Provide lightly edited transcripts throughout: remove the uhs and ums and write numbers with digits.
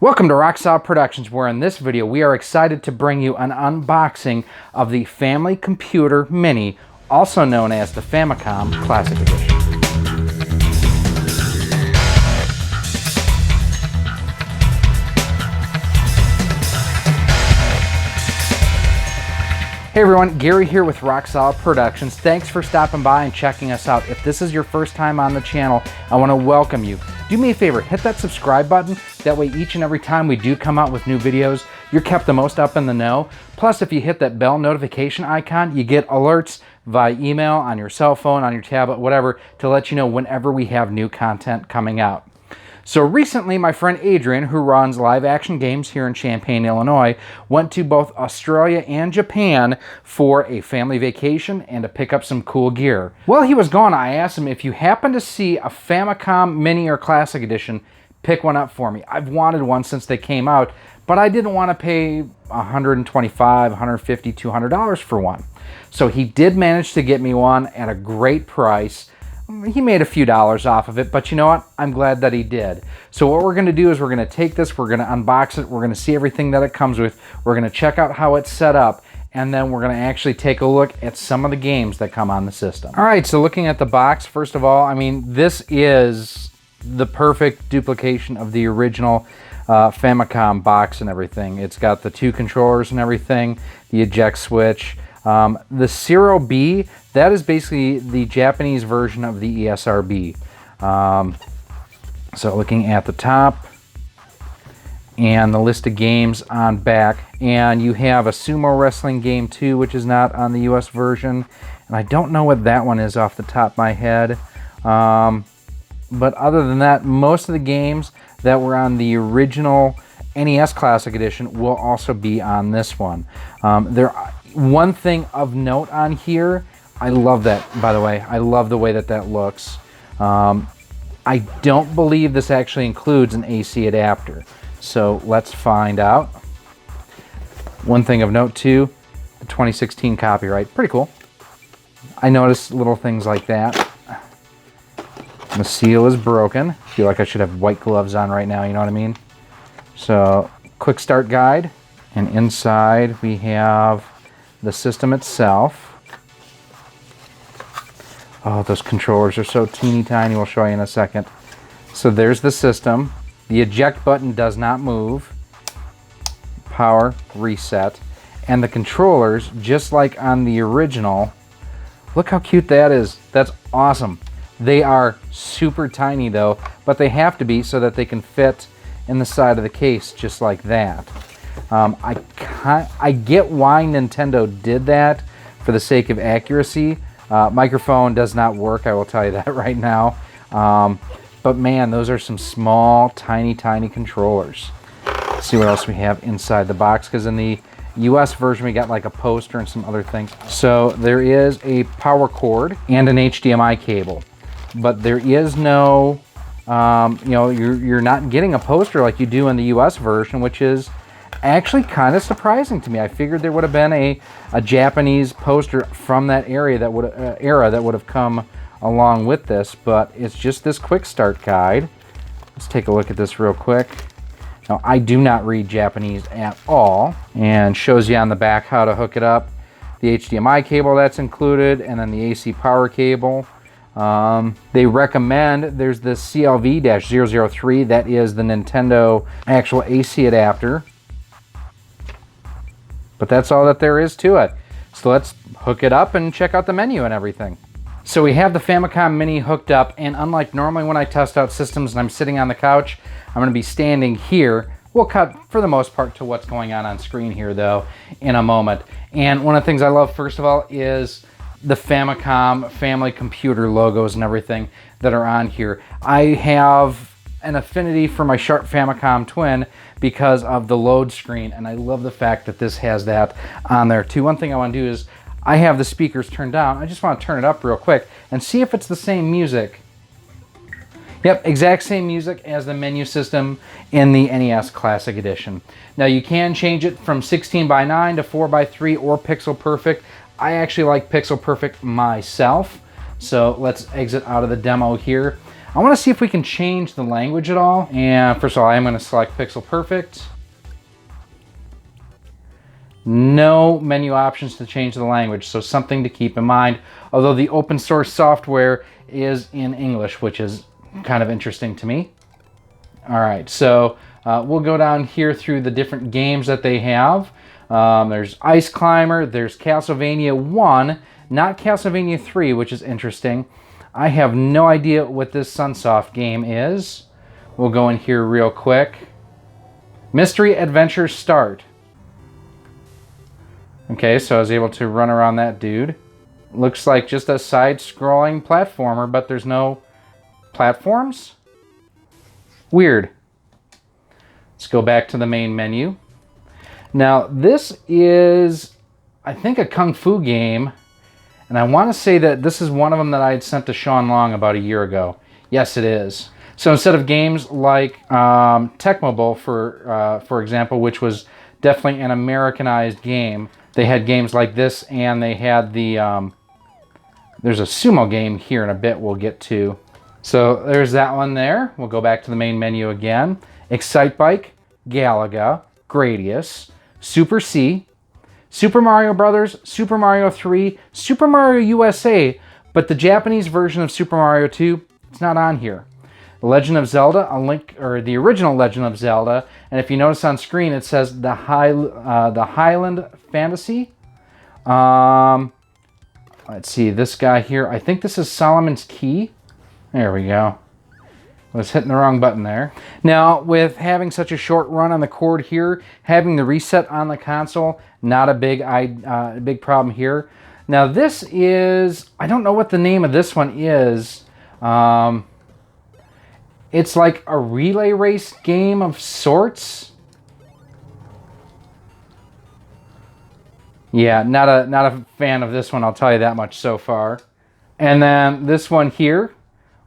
Welcome to Rocksolid Productions, where in this video we are excited to bring you an unboxing of the Family Computer Mini, also known as the Famicom Classic Edition. Hey everyone, Gary here with Rocksolid Productions. Thanks for stopping by and checking us out. If this is your first time on the channel, I want to welcome you. Do me a favor, hit that subscribe button. That way each and every time we do come out with new videos, you're kept the most up in the know. Plus, if you hit that bell notification icon, you get alerts via email, on your cell phone, on your tablet, whatever, to let you know whenever we have new content coming out. So recently, my friend Adrian, who runs live action games here in Champaign, Illinois, went to both Australia and Japan for a family vacation and to pick up some cool gear. While he was gone, I asked him, if you happen to see a Famicom Mini or Classic Edition, pick one up for me. I've wanted one since they came out, but I didn't want to pay $125, $150, $200 for one. So he did manage to get me one at a great price. He made a few dollars off of it, but you know what? I'm glad that he did. So what we're going to do is we're going to take this, we're going to unbox it, we're going to see everything that it comes with, we're going to check out how it's set up, and then we're going to actually take a look at some of the games that come on the system. All right, so looking at the box, first of all, I mean, this is the perfect duplication of the original Famicom box and everything. It's got the two controllers and everything, the eject switch. The Zero B, that is basically the Japanese version of the ESRB. So looking at the top and the list of games on back, and you have a sumo wrestling game too, which is not on the US version, and I don't know what that one is off the top of my head. But other than that, most of the games that were on the original NES Classic Edition will also be on this one. One thing of note on here, I love that, by the way. I love the way that that looks. I don't believe this actually includes an AC adapter. So let's find out. One thing of note too, the 2016 copyright. Pretty cool. I noticed little things like that. The seal is broken. I feel like I should have white gloves on right now, you know what I mean? So, quick start guide. And inside we have the system itself. Oh, those controllers are so teeny tiny. We'll show you in a second. So there's the system. The eject button does not move. Power, reset. And the controllers, just like on the original, look how cute that is. That's awesome. They are super tiny though, but they have to be so that they can fit in the side of the case just like that. I get why Nintendo did that for the sake of accuracy. Microphone does not work, I will tell you that right now. But man, those are some small, tiny controllers. Let's see what else we have inside the box, because in the US version we got like a poster and some other things. So there is a power cord and an HDMI cable, but there is no, you know, you're not getting a poster like you do in the US version, which is actually kind of surprising to me. I figured there would have been a Japanese poster from that era that would have come along with this, but it's just this quick start guide. Let's take a look at this real quick. Now, I do not read Japanese at all, and shows you on the back how to hook it up. The HDMI cable that's included, and then the AC power cable. They recommend, there's the CLV-003, that is the Nintendo actual AC adapter. But that's all that there is to it. So let's hook it up and check out the menu and everything. So we have the Famicom Mini hooked up, and unlike normally when I test out systems and I'm sitting on the couch, I'm going to be standing here. We'll cut for the most part to what's going on screen here though in a moment. And one of the things I love first of all is the Famicom family computer logos and everything that are on here. I have an affinity for my Sharp Famicom Twin because of the load screen, and I love the fact that this has that on there too. One thing I want to do is, I have the speakers turned down. I just want to turn it up real quick and see if it's the same music. Yep, exact same music as the menu system in the NES Classic Edition. Now you can change it from 16:9 to 4:3 or pixel perfect. I actually like pixel perfect myself. So let's exit out of the demo here. I want to see if we can change the language at all. And first of all, I'm going to select Pixel Perfect. No menu options to change the language, so something to keep in mind. Although the open source software is in English, which is kind of interesting to me. All right, so we'll go down here through the different games that they have. There's Ice Climber, there's Castlevania 1, not Castlevania 3, which is interesting. I have no idea what this Sunsoft game is. We'll go in here real quick. Mystery Adventure Start. Okay, so I was able to run around that dude. Looks like just a side-scrolling platformer, but there's no platforms? Weird. Let's go back to the main menu. Now, this is, I think, a Kung Fu game. And I want to say that this is one of them that I had sent to Sean Long about a year ago. Yes, it is. So instead of games like Tecmo Bowl, for example, which was definitely an Americanized game, they had games like this, and they had the, there's a sumo game here in a bit we'll get to. So there's that one there. We'll go back to the main menu again. Excitebike, Galaga, Gradius, Super C, Super Mario Brothers, Super Mario 3, Super Mario USA, but the Japanese version of Super Mario 2, it's not on here. The Legend of Zelda, the original Legend of Zelda, and if you notice on screen, it says the Highland Fantasy. Let's see, this guy here, I think this is Solomon's Key. There we go. I was hitting the wrong button there. Now, with having such a short run on the cord here, having the reset on the console, not a big problem here. Now, this is, I don't know what the name of this one is. It's like a relay race game of sorts. Yeah, not a fan of this one, I'll tell you that much so far. And then this one here,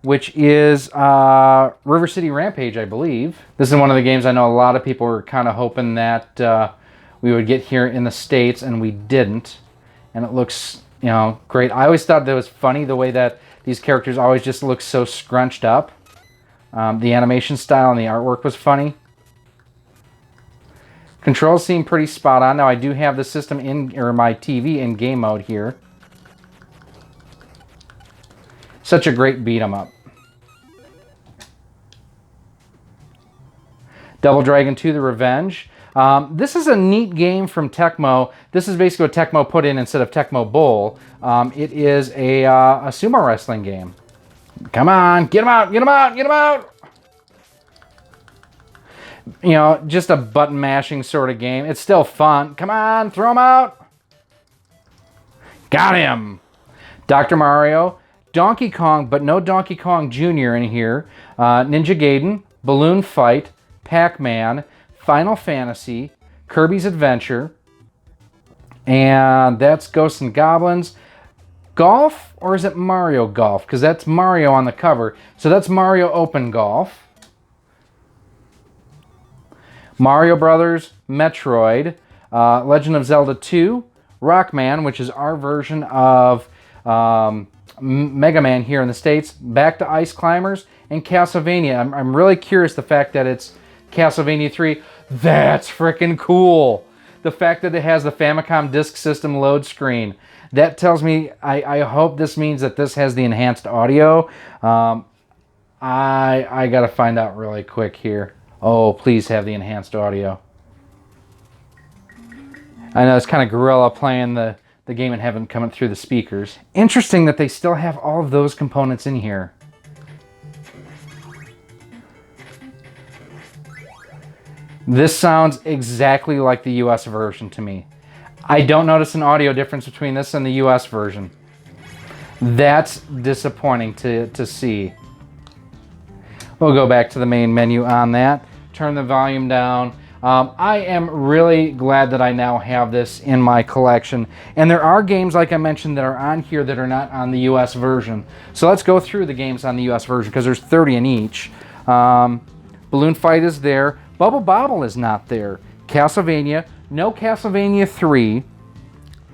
which is River City Rampage, I believe. This is one of the games I know a lot of people were kind of hoping that we would get here in the States, and we didn't. And it looks, you know, great. I always thought that was funny, the way that these characters always just look so scrunched up. The animation style and the artwork was funny. Controls seem pretty spot on. Now, I do have the system or my TV in game mode here. Such a great beat 'em up. Double Dragon 2: The Revenge. This is a neat game from Tecmo. This is basically what Tecmo put in instead of Tecmo Bowl. It is a sumo wrestling game. Come on, get him out, get him out, get him out! You know, just a button mashing sort of game. It's still fun. Come on, throw him out! Got him! Dr. Mario. Donkey Kong, but no Donkey Kong Jr. in here. Ninja Gaiden, Balloon Fight, Pac-Man, Final Fantasy, Kirby's Adventure, and that's Ghosts and Goblins. Golf, or is it Mario Golf? Because that's Mario on the cover. So that's Mario Open Golf. Mario Brothers, Metroid, Legend of Zelda 2, Rockman, which is our version of Mega Man here in the States, back to Ice Climbers, and Castlevania. I'm really curious the fact that it's Castlevania 3. That's freaking cool. The fact that it has the Famicom Disk System load screen. That tells me, I hope this means that this has the enhanced audio. I gotta find out really quick here. Oh, please have the enhanced audio. I know it's kind of guerrilla playing the game and having coming through the speakers. Interesting that they still have all of those components in here. This sounds exactly like the US version to me. I don't notice an audio difference between this and the US version. That's disappointing to see. We'll go back to the main menu on that. Turn the volume down. I am really glad that I now have this in my collection. And there are games, like I mentioned, that are on here that are not on the US version. So let's go through the games on the US version, because there's 30 in each. Balloon Fight is there. Bubble Bobble is not there. Castlevania, no Castlevania 3.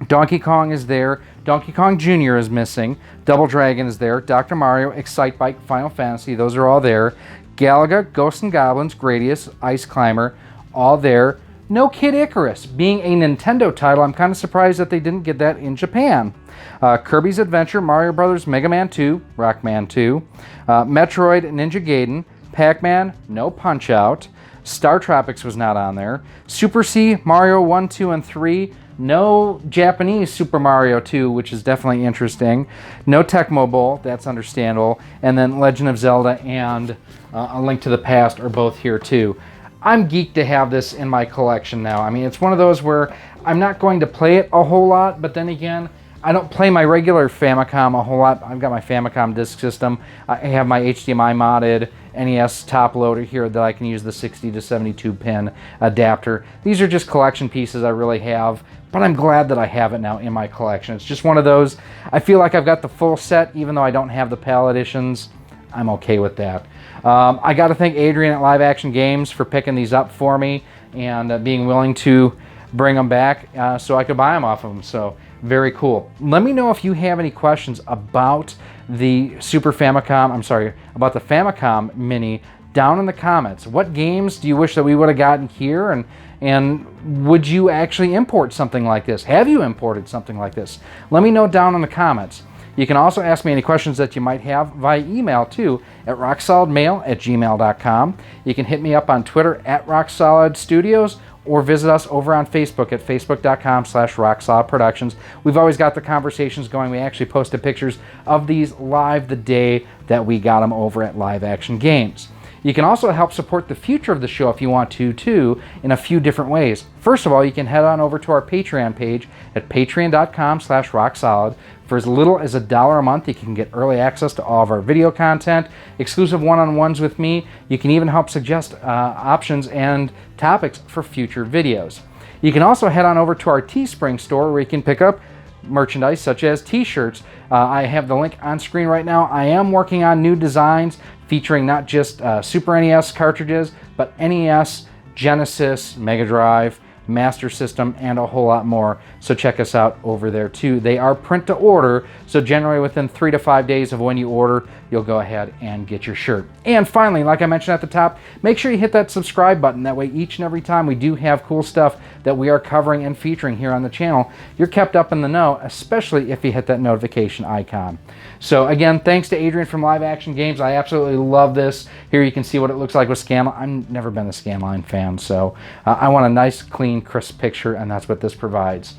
Donkey Kong is there. Donkey Kong Jr. is missing. Double Dragon is there. Dr. Mario, Excite Bike, Final Fantasy, those are all there. Galaga, Ghosts and Goblins, Gradius, Ice Climber, all there. No Kid Icarus. Being a Nintendo title, I'm kind of surprised that they didn't get that in Japan. Kirby's Adventure, Mario Brothers, Mega Man 2, Rockman 2, Metroid, Ninja Gaiden, Pac-Man, no Punch-Out, Star Tropics was not on there, Super C, Mario 1, 2, and 3, no Japanese Super Mario 2, which is definitely interesting, no Tecmo Bowl, that's understandable, and then Legend of Zelda and A Link to the Past are both here too. I'm geeked to have this in my collection now. I mean, it's one of those where I'm not going to play it a whole lot, but then again, I don't play my regular Famicom a whole lot. I've got my Famicom disk system. I have my HDMI modded NES top loader here that I can use the 60 to 72 pin adapter. These are just collection pieces I really have, but I'm glad that I have it now in my collection. It's just one of those, I feel like I've got the full set, even though I don't have the PAL editions. I'm okay with that. I got to thank Adrian at Live Action Games for picking these up for me and being willing to bring them back so I could buy them off of them. So very cool. Let me know if you have any questions about the about the Famicom Mini down in the comments. What games do you wish that we would have gotten here, and would you actually import something like this? Have you imported something like this? Let me know down in the comments. You can also ask me any questions that you might have via email too at rocksolidmail@gmail.com. You can hit me up on Twitter at rocksolidstudios, or visit us over on Facebook at facebook.com/rocksolidproductions. We've always got the conversations going. We actually posted pictures of these live the day that we got them over at Live Action Games. You can also help support the future of the show if you want to, too, in a few different ways. First of all, you can head on over to our Patreon page at patreon.com/rocksolid. For as little as $1 a month, you can get early access to all of our video content, exclusive one-on-ones with me. You can even help suggest options and topics for future videos. You can also head on over to our Teespring store where you can pick up merchandise such as t-shirts. I have the link on screen right now. I am working on new designs featuring not just Super NES cartridges, but NES, Genesis, Mega Drive, Master System, and a whole lot more. So check us out over there too. They are print to order, so generally within 3 to 5 days of when you order, you'll go ahead and get your shirt. And finally, like I mentioned at the top, make sure you hit that subscribe button. That way each and every time we do have cool stuff that we are covering and featuring here on the channel, you're kept up in the know, especially if you hit that notification icon. So again, thanks to Adrian from Live Action Games. I absolutely love this. Here you can see what it looks like with Scanline. I've never been a Scanline fan, so I want a nice, clean, crisp picture, and that's what this provides.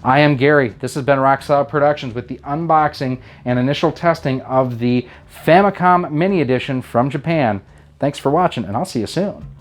I am Gary. This has been Rock Solid Productions with the unboxing and initial testing of the Famicom Mini Edition from Japan. Thanks for watching, and I'll see you soon.